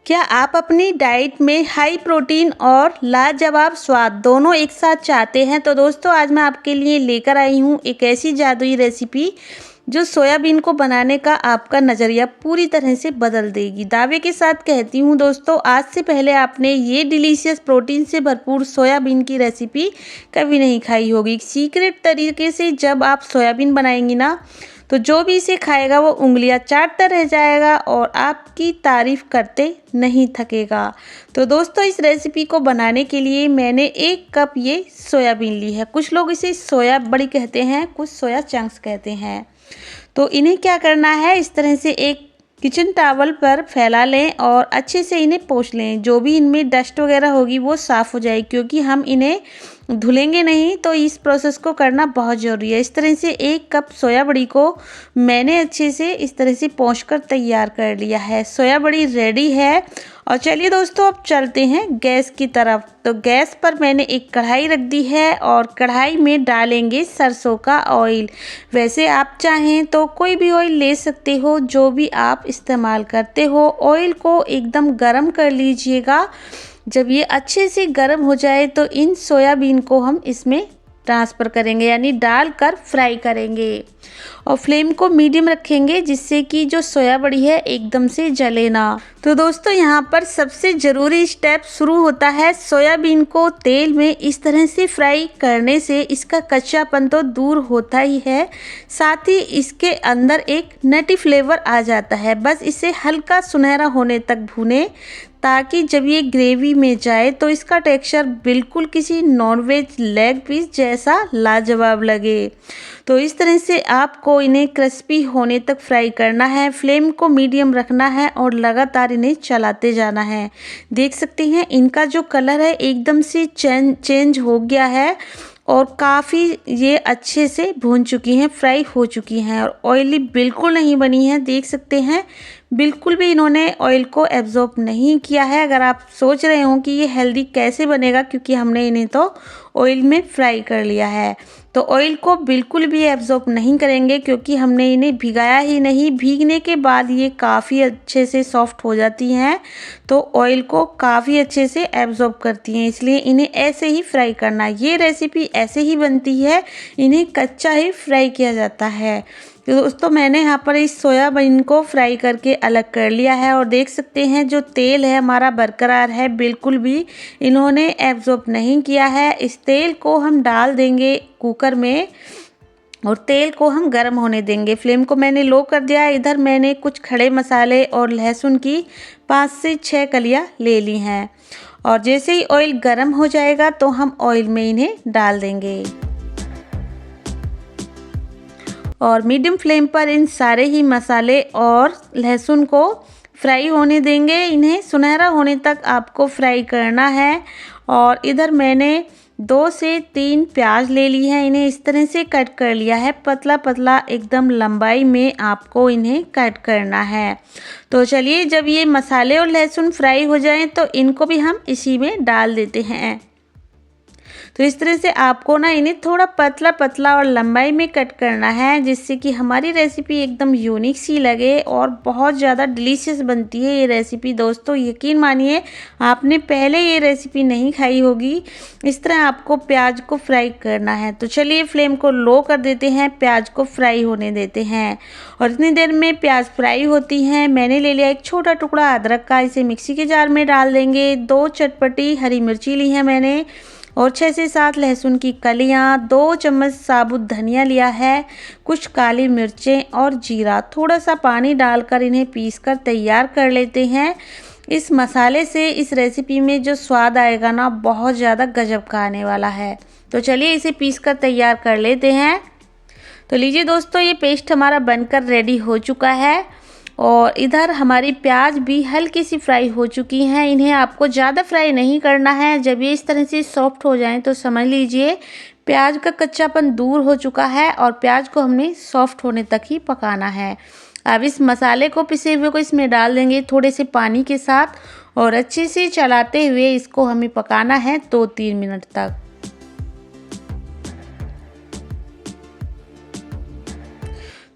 क्या आप अपनी डाइट में हाई प्रोटीन और लाजवाब स्वाद दोनों एक साथ चाहते हैं? तो दोस्तों आज मैं आपके लिए लेकर आई हूँ एक ऐसी जादुई रेसिपी जो सोयाबीन को बनाने का आपका नज़रिया पूरी तरह से बदल देगी। दावे के साथ कहती हूँ दोस्तों, आज से पहले आपने ये डिलीशियस प्रोटीन से भरपूर सोयाबीन की रेसिपी कभी नहीं खाई होगी। सीक्रेट तरीके से जब आप सोयाबीन बनाएंगी ना, तो जो भी इसे खाएगा वो उंगलियां चाटता रह जाएगा और आपकी तारीफ करते नहीं थकेगा। तो दोस्तों इस रेसिपी को बनाने के लिए मैंने 1 कप ये सोयाबीन ली है। कुछ लोग इसे सोया बड़ी कहते हैं, कुछ सोया चंक्स कहते हैं। तो इन्हें क्या करना है, इस तरह से एक किचन टॉवल पर फैला लें और अच्छे से इन्हें पोंछ लें। जो भी इनमें डस्ट वगैरह होगी वो साफ़ हो जाएगी, क्योंकि हम इन्हें धुलेंगे नहीं, तो इस प्रोसेस को करना बहुत ज़रूरी है। इस तरह से 1 कप सोया बड़ी को मैंने अच्छे से इस तरह से पोंछ कर तैयार कर लिया है। सोया बड़ी रेडी है। और चलिए दोस्तों अब चलते हैं गैस की तरफ। तो गैस पर मैंने एक कढ़ाई रख दी है और कढ़ाई में डालेंगे सरसों का ऑयल। वैसे आप चाहें तो कोई भी ऑयल ले सकते हो, जो भी आप इस्तेमाल करते हो। ऑयल को एकदम गरम कर लीजिएगा। जब ये अच्छे से गर्म हो जाए तो इन सोयाबीन को हम इसमें ट्रांसफ़र करेंगे, यानी डालकर फ्राई करेंगे। और फ्लेम को मीडियम रखेंगे, जिससे कि जो सोया बड़ी है एकदम से जले ना। तो दोस्तों यहाँ पर सबसे ज़रूरी स्टेप शुरू होता है। सोयाबीन को तेल में इस तरह से फ्राई करने से इसका कच्चापन तो दूर होता ही है, साथ ही इसके अंदर एक नटी फ्लेवर आ जाता है। बस इसे हल्का सुनहरा होने तक भूनें, ताकि जब ये ग्रेवी में जाए तो इसका टेक्सचर बिल्कुल किसी नॉनवेज लेग पीस जैसा लाजवाब लगे। तो इस तरह से आपको इन्हें क्रिस्पी होने तक फ्राई करना है। फ्लेम को मीडियम रखना है और लगातार इन्हें चलाते जाना है। देख सकते हैं इनका जो कलर है एकदम से चेंज हो गया है और काफ़ी ये अच्छे से भून चुकी हैं, फ्राई हो चुकी हैं और ऑयली बिल्कुल नहीं बनी है। देख सकते हैं बिल्कुल भी इन्होंने ऑयल को एब्जॉर्ब नहीं किया है। अगर आप सोच रहे हो कि ये हेल्दी कैसे बनेगा, क्योंकि हमने इन्हें तो ऑयल में फ्राई कर लिया है, तो ऑयल को बिल्कुल भी एब्जॉर्ब नहीं करेंगे, क्योंकि हमने इन्हें भिगाया ही नहीं। भीगने के बाद ये काफ़ी अच्छे से सॉफ्ट हो जाती हैं, तो ऑयल को काफ़ी अच्छे से एब्जॉर्ब करती हैं, इसलिए इन्हें ऐसे ही फ्राई करना। ये रेसिपी ऐसे ही बनती है, इन्हें कच्चा ही फ्राई किया जाता है। तो दोस्तों मैंने यहाँ पर इस सोयाबीन को फ्राई करके अलग कर लिया है और देख सकते हैं जो तेल है हमारा बरकरार है, बिल्कुल भी इन्होंने एब्जॉर्ब नहीं किया है। इस तेल को हम डाल देंगे कुकर में और तेल को हम गर्म होने देंगे। फ्लेम को मैंने लो कर दिया है। इधर मैंने कुछ खड़े मसाले और लहसुन की 5 से 6 कलियाँ ले ली हैं और जैसे ही ऑयल गर्म हो जाएगा तो हम ऑयल में इन्हें डाल देंगे और मीडियम फ्लेम पर इन सारे ही मसाले और लहसुन को फ्राई होने देंगे। इन्हें सुनहरा होने तक आपको फ्राई करना है। और इधर मैंने 2 से 3 प्याज ले ली है, इन्हें इस तरह से कट कर लिया है, पतला पतला एकदम लंबाई में आपको इन्हें कट करना है। तो चलिए जब ये मसाले और लहसुन फ्राई हो जाएं तो इनको भी हम इसी में डाल देते हैं। तो इस तरह से आपको ना इन्हें थोड़ा पतला पतला और लंबाई में कट करना है, जिससे कि हमारी रेसिपी एकदम यूनिक सी लगे और बहुत ज़्यादा डिलीशियस बनती है ये रेसिपी। दोस्तों यकीन मानिए आपने पहले ये रेसिपी नहीं खाई होगी। इस तरह आपको प्याज को फ्राई करना है। तो चलिए फ्लेम को लो कर देते हैं, प्याज को फ्राई होने देते हैं और इतनी देर में प्याज फ्राई होती हैं मैंने ले लिया एक छोटा टुकड़ा अदरक का, इसे मिक्सी के जार में डाल देंगे। 2 चटपटी हरी मिर्ची ली है मैंने और 6 से 7 लहसुन की कलियां, 2 चम्मच साबुत धनिया लिया है, कुछ काली मिर्चें और जीरा। थोड़ा सा पानी डालकर इन्हें पीसकर तैयार कर लेते हैं। इस मसाले से इस रेसिपी में जो स्वाद आएगा ना, बहुत ज़्यादा गजब का आने वाला है। तो चलिए इसे पीसकर तैयार कर लेते हैं। तो लीजिए दोस्तों ये पेस्ट हमारा बनकर रेडी हो चुका है और इधर हमारी प्याज भी हल्की सी फ्राई हो चुकी हैं। इन्हें आपको ज़्यादा फ्राई नहीं करना है। जब ये इस तरह से सॉफ्ट हो जाएं तो समझ लीजिए प्याज का कच्चापन दूर हो चुका है और प्याज को हमने सॉफ्ट होने तक ही पकाना है। अब इस मसाले को पिसे हुए को इसमें डाल देंगे थोड़े से पानी के साथ और अच्छे से चलाते हुए इसको हमें पकाना है 2-3 मिनट तक।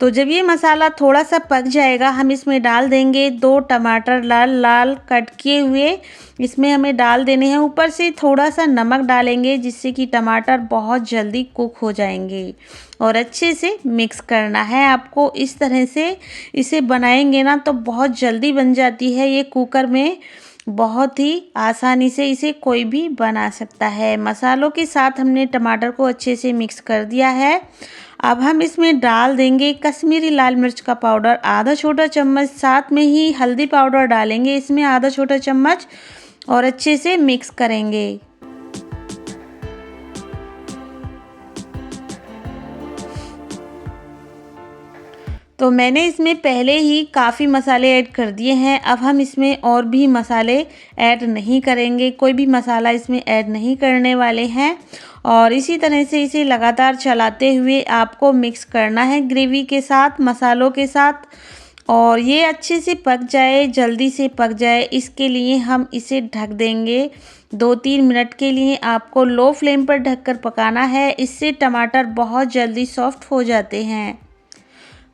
तो जब ये मसाला थोड़ा सा पक जाएगा, हम इसमें डाल देंगे 2 टमाटर लाल लाल कट किए हुए, इसमें हमें डाल देने हैं। ऊपर से थोड़ा सा नमक डालेंगे जिससे कि टमाटर बहुत जल्दी कुक हो जाएंगे। और अच्छे से मिक्स करना है आपको। इस तरह से इसे बनाएंगे ना तो बहुत जल्दी बन जाती है ये कुकर में। बहुत ही आसानी से इसे कोई भी बना सकता है। मसालों के साथ हमने टमाटर को अच्छे से मिक्स कर दिया है। अब हम इसमें डाल देंगे कश्मीरी लाल मिर्च का पाउडर आधा छोटा चम्मच, साथ में ही हल्दी पाउडर डालेंगे इसमें आधा छोटा चम्मच और अच्छे से मिक्स करेंगे। तो मैंने इसमें पहले ही काफ़ी मसाले ऐड कर दिए हैं। अब हम इसमें और भी मसाले ऐड नहीं करेंगे, कोई भी मसाला इसमें ऐड नहीं करने वाले हैं। और इसी तरह से इसे लगातार चलाते हुए आपको मिक्स करना है ग्रेवी के साथ, मसालों के साथ। और ये अच्छे से पक जाए, जल्दी से पक जाए, इसके लिए हम इसे ढक देंगे 2-3 मिनट के लिए। आपको लो फ्लेम पर ढककर पकाना है, इससे टमाटर बहुत जल्दी सॉफ्ट हो जाते हैं।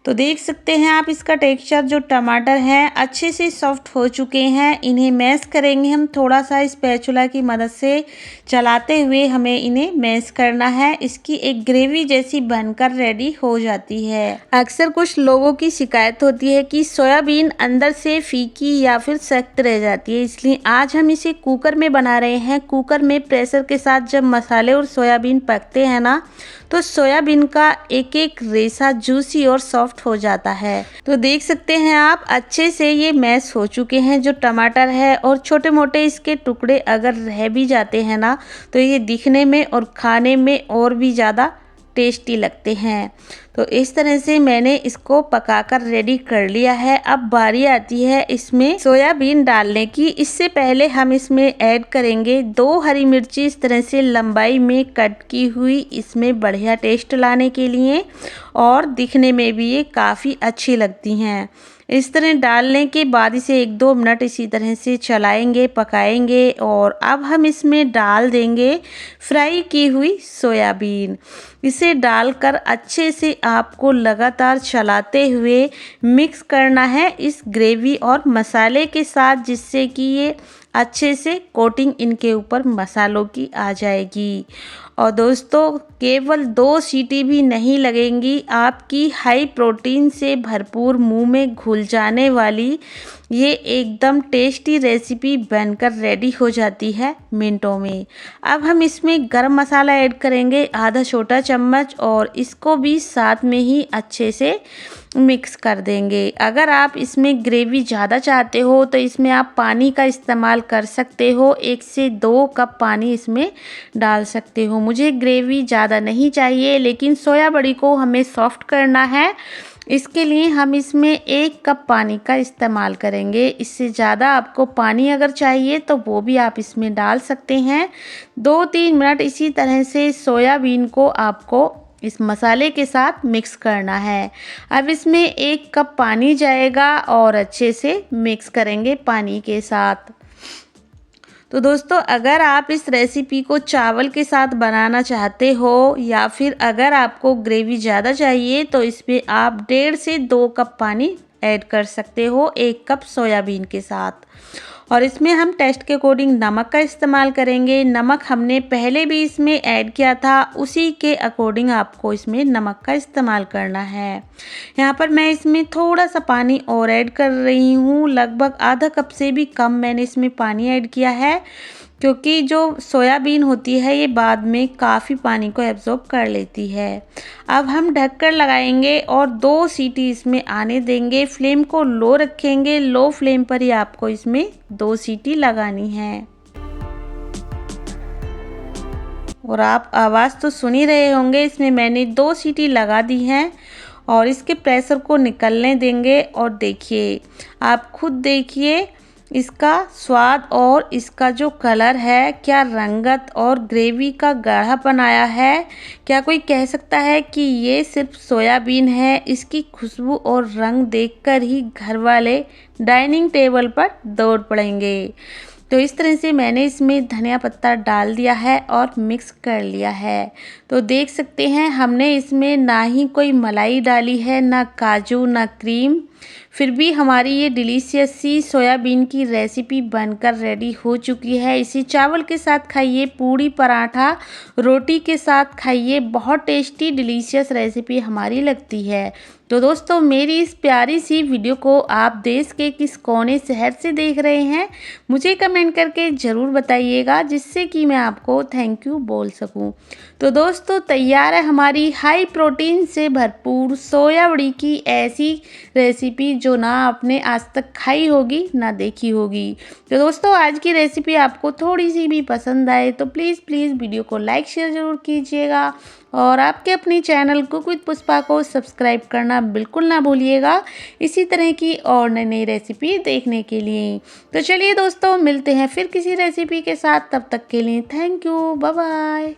तो देख सकते हैं आप इसका टेक्सचर, जो टमाटर हैं अच्छे से सॉफ्ट हो चुके हैं। इन्हें मैश करेंगे हम थोड़ा सा स्पैचुला की मदद से चलाते हुए, हमें इन्हें मैश करना है। इसकी एक ग्रेवी जैसी बनकर रेडी हो जाती है। अक्सर कुछ लोगों की शिकायत होती है कि सोयाबीन अंदर से फीकी या फिर सख्त रह जाती है, इसलिए आज हम इसे कुकर में बना रहे हैं। कुकर में प्रेशर के साथ जब मसाले और सोयाबीन पकते हैं ना, तो सोयाबीन का एक एक रेशा जूसी और सॉफ्ट हो जाता है। तो देख सकते हैं आप अच्छे से ये मैश हो चुके हैं जो टमाटर है। और छोटे मोटे इसके टुकड़े अगर रह भी जाते हैं ना, तो ये दिखने में और खाने में और भी ज़्यादा टेस्टी लगते हैं। तो इस तरह से मैंने इसको पकाकर रेडी कर लिया है। अब बारी आती है इसमें सोयाबीन डालने की। इससे पहले हम इसमें ऐड करेंगे 2 हरी मिर्ची इस तरह से लंबाई में कट की हुई, इसमें बढ़िया टेस्ट लाने के लिए और दिखने में भी ये काफ़ी अच्छी लगती हैं। इस तरह डालने के बाद इसे 1-2 मिनट इसी तरह से चलाएंगे, पकाएंगे। और अब हम इसमें डाल देंगे फ्राई की हुई सोयाबीन। इसे डालकर अच्छे से आपको लगातार चलाते हुए मिक्स करना है इस ग्रेवी और मसाले के साथ, जिससे कि ये अच्छे से कोटिंग इनके ऊपर मसालों की आ जाएगी। और दोस्तों केवल 2 सीटी भी नहीं लगेंगी, आपकी हाई प्रोटीन से भरपूर मुंह में घुल जाने वाली ये एकदम टेस्टी रेसिपी बनकर रेडी हो जाती है मिनटों में। अब हम इसमें गरम मसाला ऐड करेंगे आधा छोटा चम्मच और इसको भी साथ में ही अच्छे से मिक्स कर देंगे। अगर आप इसमें ग्रेवी ज़्यादा चाहते हो तो इसमें आप पानी का इस्तेमाल कर सकते हो, 1 से 2 कप पानी इसमें डाल सकते हो। मुझे ग्रेवी ज़्यादा नहीं चाहिए, लेकिन सोया बड़ी को हमें सॉफ्ट करना है, इसके लिए हम इसमें 1 कप पानी का इस्तेमाल करेंगे। इससे ज़्यादा आपको पानी अगर चाहिए तो वो भी आप इसमें डाल सकते हैं। 2-3 मिनट इसी तरह से सोयाबीन को आपको इस मसाले के साथ मिक्स करना है। अब इसमें 1 कप पानी जाएगा और अच्छे से मिक्स करेंगे पानी के साथ। तो दोस्तों अगर आप इस रेसिपी को चावल के साथ बनाना चाहते हो या फिर अगर आपको ग्रेवी ज़्यादा चाहिए तो इसमें आप 1.5 से 2 कप पानी ऐड कर सकते हो 1 कप सोयाबीन के साथ। और इसमें हम टेस्ट के अकॉर्डिंग नमक का इस्तेमाल करेंगे। नमक हमने पहले भी इसमें ऐड किया था, उसी के अकॉर्डिंग आपको इसमें नमक का इस्तेमाल करना है। यहाँ पर मैं इसमें थोड़ा सा पानी और ऐड कर रही हूँ, लगभग आधा कप से भी कम मैंने इसमें पानी ऐड किया है, क्योंकि जो सोयाबीन होती है ये बाद में काफ़ी पानी को एब्जॉर्ब कर लेती है। अब हम ढककर लगाएंगे और 2 सीटी इसमें आने देंगे। फ्लेम को लो रखेंगे, लो फ्लेम पर ही आपको इसमें 2 सीटी लगानी है। और आप आवाज़ तो सुन ही रहे होंगे, इसमें मैंने 2 सीटी लगा दी हैं और इसके प्रेशर को निकलने देंगे। और देखिए, आप खुद देखिए इसका स्वाद और इसका जो कलर है, क्या रंगत और ग्रेवी का गाढ़ापन आया है। क्या कोई कह सकता है कि ये सिर्फ सोयाबीन है। इसकी खुशबू और रंग देखकर ही घर वाले डाइनिंग टेबल पर दौड़ पड़ेंगे। तो इस तरह से मैंने इसमें धनिया पत्ता डाल दिया है और मिक्स कर लिया है। तो देख सकते हैं हमने इसमें ना ही कोई मलाई डाली है, ना काजू, ना क्रीम, फिर भी हमारी ये डिलीशियस सी सोयाबीन की रेसिपी बनकर रेडी हो चुकी है। इसी चावल के साथ खाइए, पूड़ी, पराठा, रोटी के साथ खाइए, बहुत टेस्टी डिलीशियस रेसिपी हमारी लगती है। तो दोस्तों मेरी इस प्यारी सी वीडियो को आप देश के किस कोने शहर से देख रहे हैं मुझे कमेंट करके ज़रूर बताइएगा, जिससे कि मैं आपको थैंक यू बोल सकूं। तो दोस्तों तैयार है हमारी हाई प्रोटीन से भरपूर सोया वड़ी की ऐसी रेसिपी जो ना आपने आज तक खाई होगी ना देखी होगी। तो दोस्तों आज की रेसिपी आपको थोड़ी सी भी पसंद आए तो प्लीज़ वीडियो को लाइक शेयर ज़रूर कीजिएगा और आपके अपने चैनल कुक विद पुष्पा को सब्सक्राइब करना बिल्कुल ना भूलिएगा इसी तरह की और नई नई रेसिपी देखने के लिए। तो चलिए दोस्तों मिलते हैं फिर किसी रेसिपी के साथ, तब तक के लिए थैंक यू, बाय बाय।